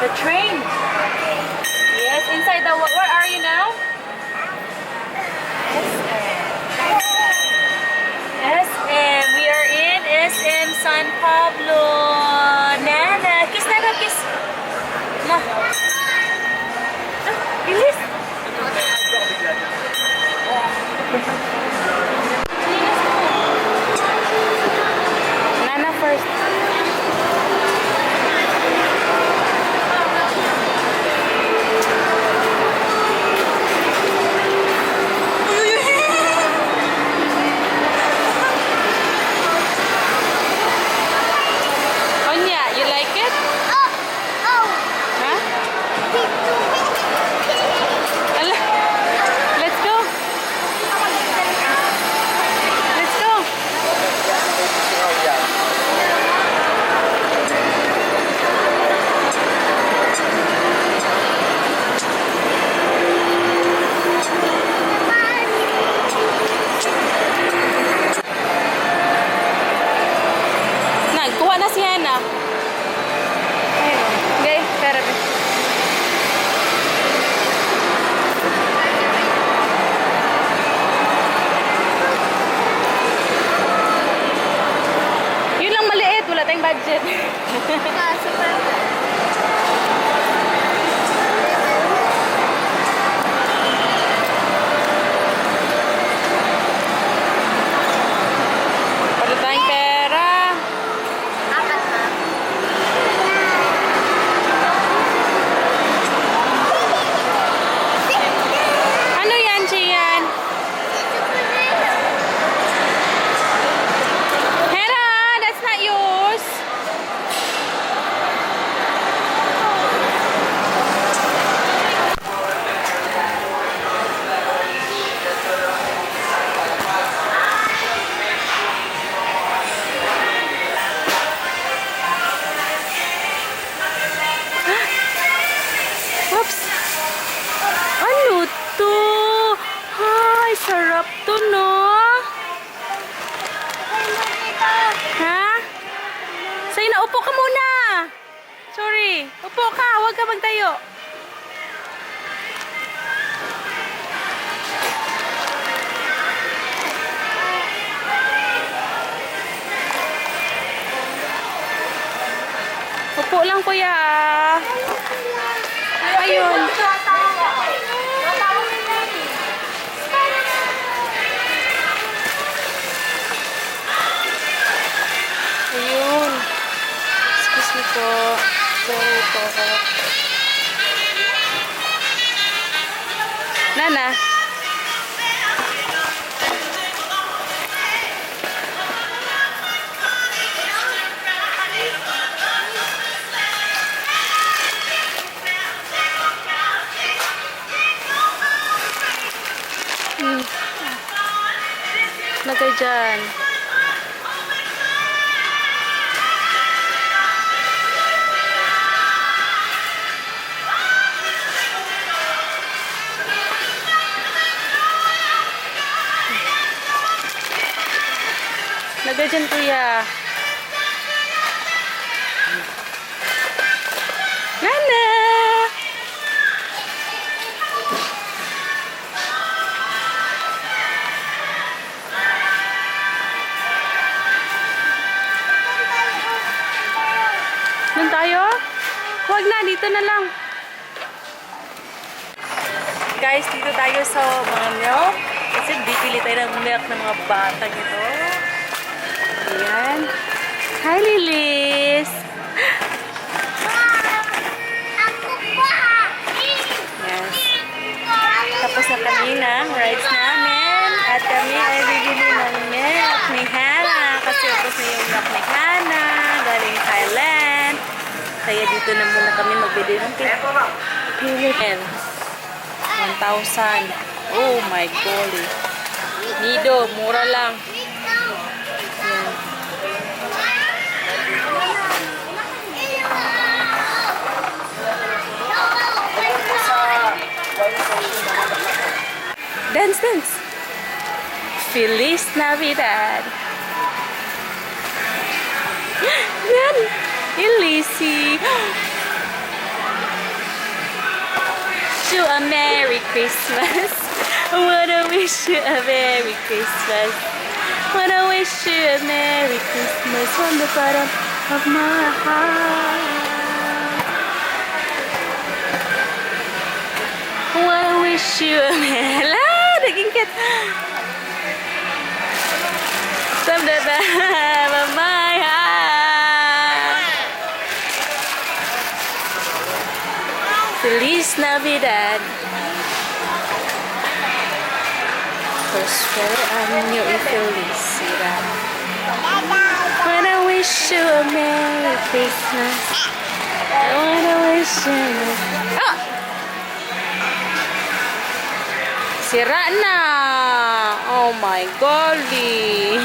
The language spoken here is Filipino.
The train. Yes, inside the... Where are you now? SM. We are in SM San Pablo. Nana, kiss na kiss. Ma. Bilis. Nana first. Onya, you like it? Huh? Ala. Let's go. Let's go. Nagkuha na si Hannah. Okay, tara. Yun lang maliit, wala tayong budget. Wala tayong pera. Ano yan, Gian? Hera, that's not yours. Oops. Ano to? Ay, sarap to, no? Ha? Say na, upo ka muna. Sorry. Upo ka, huwag ka magtayo. Upo lang, kuya. Ayun. Ayun. Excuse me po. Sorry po. Nana. Lagay dyan. Lagay dyan, kuya. Nana! Doon tayo? Huwag na, dito na lang. Guys, dito tayo sa mga milk. Kasi bibili tayo ng milk ng mga batang ito. Ayan. Hi, Lilis! Yes. Tapos na kanina, rides namin. At kami ay bibili ng milk ni Hannah. Kasi tapos na yung milk ni Hannah. Galing Thailand. Kaya dito na muna kami magbili ng Philippines. 1,000. Oh my golly. Nido, mura lang. Yan. Dance, dance. Feliz Navidad. Yan. Ilisi. you a Merry Christmas. I wanna wish you a Merry Christmas. Wanna wish you a Merry Christmas from the bottom of my heart. Wanna wish you a Merry naging cat. From the bottom of my heart. Feliz Navidad. Prospero año y felicidad. Wanna wish you a Merry Christmas. I wanna wish you a... Oh! Sira na! Oh my golly!